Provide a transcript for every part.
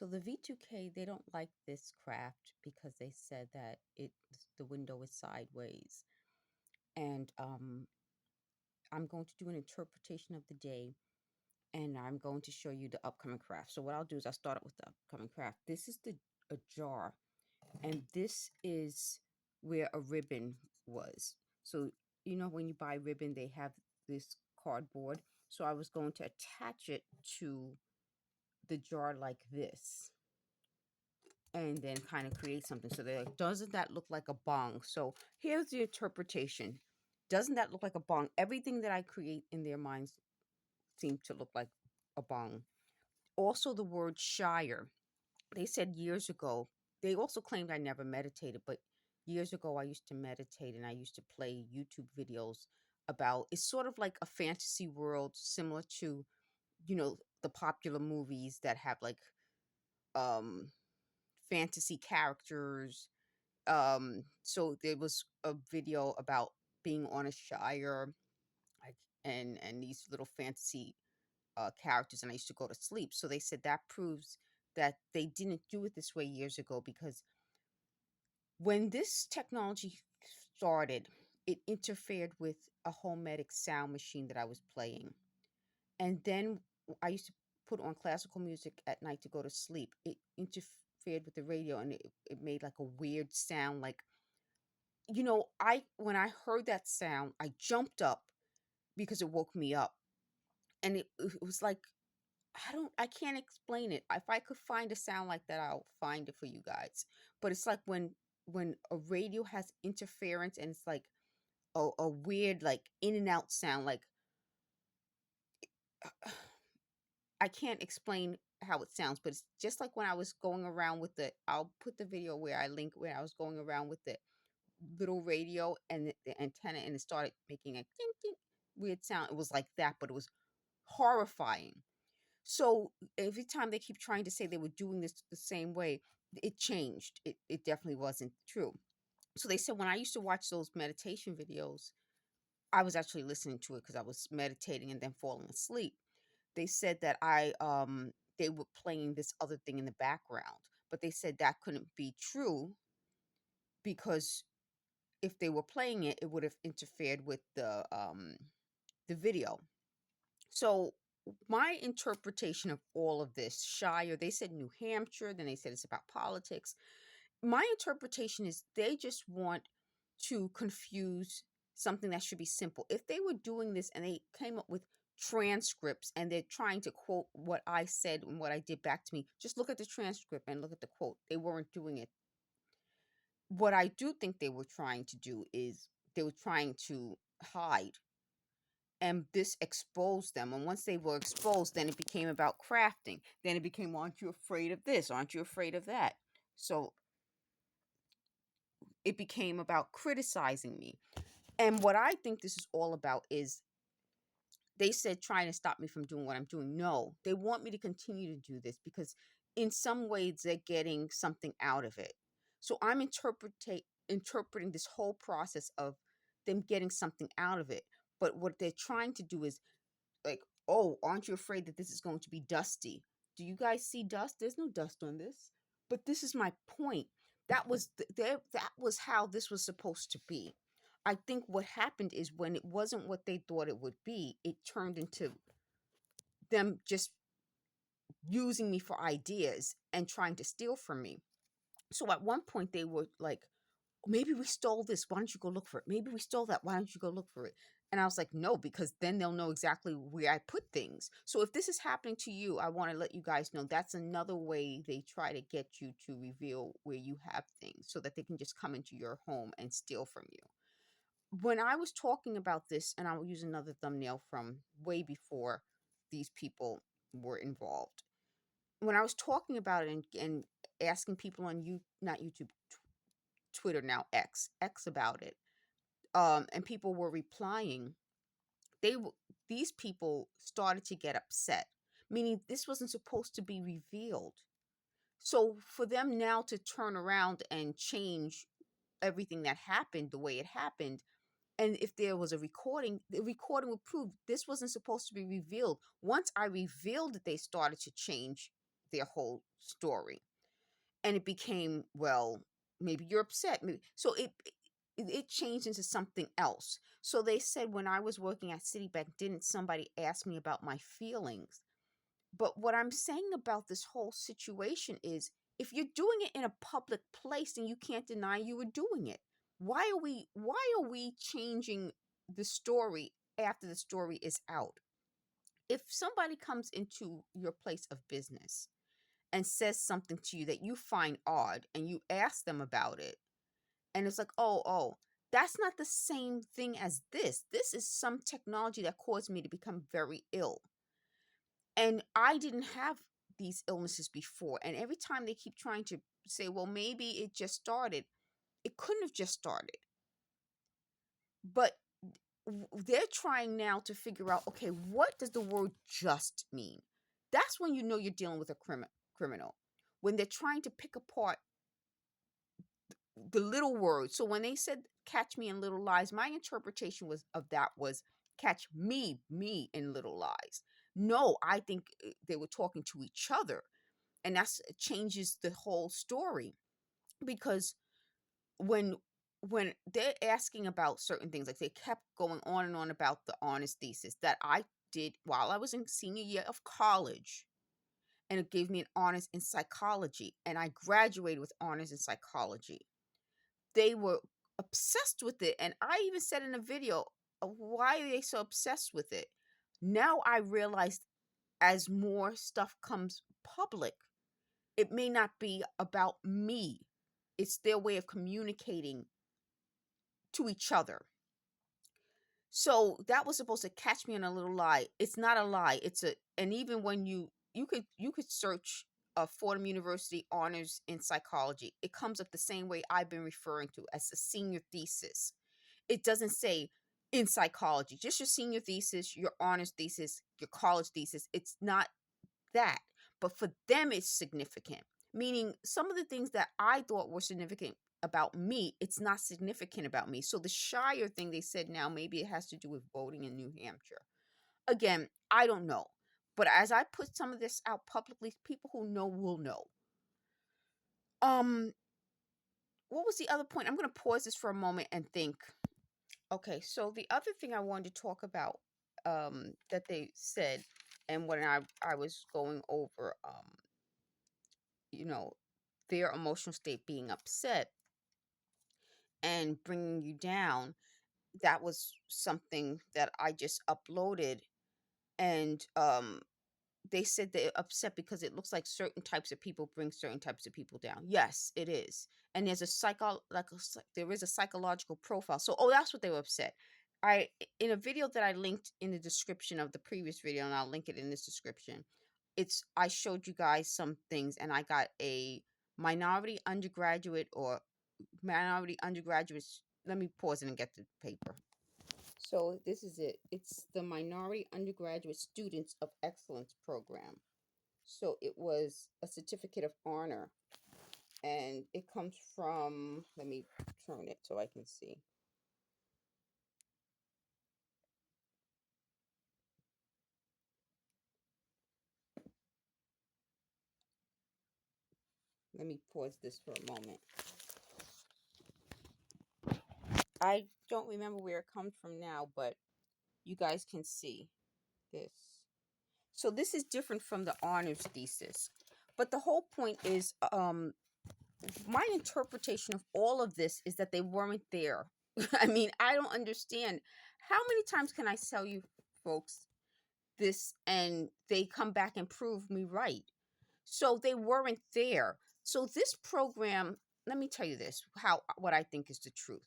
So the V2K, they don't like this craft because they said that the window is sideways. And I'm going to do an interpretation of the day, and I'm going to show you the upcoming craft. So what I'll do is I'll start it with the upcoming craft. This is a jar, and this is where a ribbon was. So when you buy ribbon, they have this cardboard. So I was going to attach it to the jar like this, and then kind of create something. So they're like, doesn't that look like a bong? So here's the interpretation. Doesn't that look like a bong? Everything that I create in their minds seem to look like a bong. Also, the word shire. They said years ago, they also claimed I never meditated, but years ago I used to meditate and I used to play YouTube videos about it's sort of like a fantasy world similar to, the popular movies that have like um fantasy characters. So there was a video about being on a shire, like, and these little fantasy characters, and I used to go to sleep. So they said that proves that they didn't do it this way years ago, because when this technology started, it interfered with a homemedic sound machine that I was playing. And then I used to put on classical music at night to go to sleep. It interfered with the radio, and it made like a weird sound. Like, I when I heard that sound, I jumped up because it woke me up. And it was like, I can't explain it. If I could find a sound like that, I'll find it for you guys. But it's like when a radio has interference, and it's like a weird, like, in and out sound. Like, I can't explain how it sounds, but it's just like when I was going around with I'll put the video where I link where I was going around with the little radio and the antenna, and it started making a ding ding weird sound. It was like that, but it was horrifying. So every time they keep trying to say they were doing this the same way, it changed. It definitely wasn't true. So they said when I used to watch those meditation videos, I was actually listening to it because I was meditating and then falling asleep. They said that they were playing this other thing in the background, but they said that couldn't be true because if they were playing it, it would have interfered with the video. So my interpretation of all of this, Shire, they said New Hampshire, then they said it's about politics. My interpretation is they just want to confuse something that should be simple. If they were doing this and they came up with transcripts and they're trying to quote what I said and what I did back to me, just look at the transcript and look at the quote. They weren't doing it. What I do think they were trying to do is they were trying to hide, and this exposed them. And once they were exposed, then it became about crafting. Then it became, aren't you afraid of this? Aren't you afraid of that? So it became about criticizing me. And what I think this is all about is they said trying to stop me from doing what I'm doing. No, they want me to continue to do this because in some ways they're getting something out of it. So I'm interpreting this whole process of them getting something out of it. But what they're trying to do is like, oh, aren't you afraid that this is going to be dusty? Do you guys see dust? There's no dust on this. But this is my point. That was how this was supposed to be. I think what happened is when it wasn't what they thought it would be, it turned into them just using me for ideas and trying to steal from me. So at one point they were like, maybe we stole this. Why don't you go look for it? Maybe we stole that. Why don't you go look for it? And I was like, no, because then they'll know exactly where I put things. So if this is happening to you, I want to let you guys know that's another way they try to get you to reveal where you have things so that they can just come into your home and steal from you. When I was talking about this, and I'll use another thumbnail from way before these people were involved. When I was talking about it and asking people on not YouTube, Twitter, now X about it, and people were replying, these people started to get upset, meaning this wasn't supposed to be revealed. So for them now to turn around and change everything that happened the way it happened, and if there was a recording, the recording would prove this wasn't supposed to be revealed. Once I revealed it, they started to change their whole story. And it became, well, maybe you're upset. So it changed into something else. So they said when I was working at Citibank, didn't somebody ask me about my feelings? But what I'm saying about this whole situation is if you're doing it in a public place, then you can't deny you were doing it. Why are we changing the story after the story is out? If somebody comes into your place of business and says something to you that you find odd and you ask them about it, and it's like, oh, that's not the same thing as this. This is some technology that caused me to become very ill. And I didn't have these illnesses before. And every time they keep trying to say, well, maybe it just started, it couldn't have just started. But they're trying now to figure out, okay, what does the word just mean? That's when you know you're dealing with a criminal. When they're trying to pick apart the little words. So when they said catch me in little lies, my interpretation was of that was catch me in little lies. No, I think they were talking to each other, and that's changes the whole story. Because when they're asking about certain things, like they kept going on and on about the honors thesis that I did while I was in senior year of college, and it gave me an honors in psychology, and I graduated with honors in psychology. They were obsessed with it, and I even said in a video, why are they so obsessed with it? Now I realized as more stuff comes public, it may not be about me. It's their way of communicating to each other. So that was supposed to catch me in a little lie. It's not a lie. And even when you could search Fordham University honors in psychology, it comes up the same way I've been referring to as a senior thesis. It doesn't say in psychology, just your senior thesis, your honors thesis, your college thesis. It's not that. But for them, it's significant. Meaning some of the things that I thought were significant about me, it's not significant about me. So the Shire thing they said now, maybe it has to do with voting in New Hampshire. Again, I don't know. But as I put some of this out publicly, people who know will know. Um, what was the other point? I'm going to pause this for a moment and think. Okay, so the other thing I wanted to talk about that they said, and when I was going over, you know, their emotional state being upset and bringing you down, that was something that I just uploaded, and they said they're upset because it looks like certain types of people bring certain types of people down. Yes, it is. And there's there is a psychological profile. So, that's what they were upset. In a video that I linked in the description of the previous video, and I'll link it in this description. I showed you guys some things, and I got a minority undergraduate or minority undergraduates. Let me pause it and get the paper. So this is it. It's the Minority Undergraduate Students of Excellence program. So it was a certificate of honor, and it comes from, let me turn it so I can see. Let me pause this for a moment. I don't remember where it comes from now, but you guys can see this. So this is different from the honors thesis. But the whole point is, my interpretation of all of this is that they weren't there. I mean, I don't understand. How many times can I tell you folks this and they come back and prove me right? So they weren't there. So this program, let me tell you this, what I think is the truth.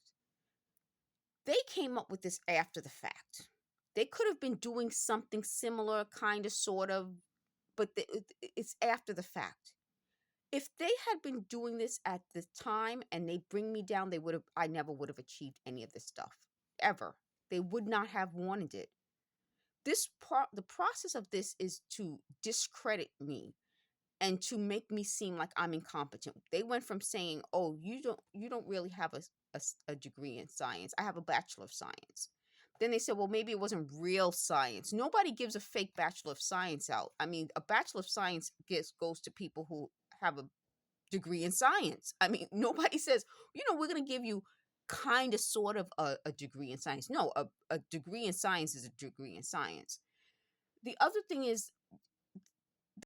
They came up with this after the fact. They could have been doing something similar, kind of, sort of, but it's after the fact. If they had been doing this at the time and they bring me down, I never would have achieved any of this stuff ever. They would not have wanted it. The process of this is to discredit me and to make me seem like I'm incompetent. They went from saying, "Oh, you don't really have a degree in science. I have a bachelor of science." Then they said, well, maybe it wasn't real science. Nobody gives a fake Bachelor of Science out. I mean, a Bachelor of Science goes to people who have a degree in science. I mean, nobody says, we're going to give you kind of sort of a degree in science. No, a degree in science is a degree in science. The other thing is,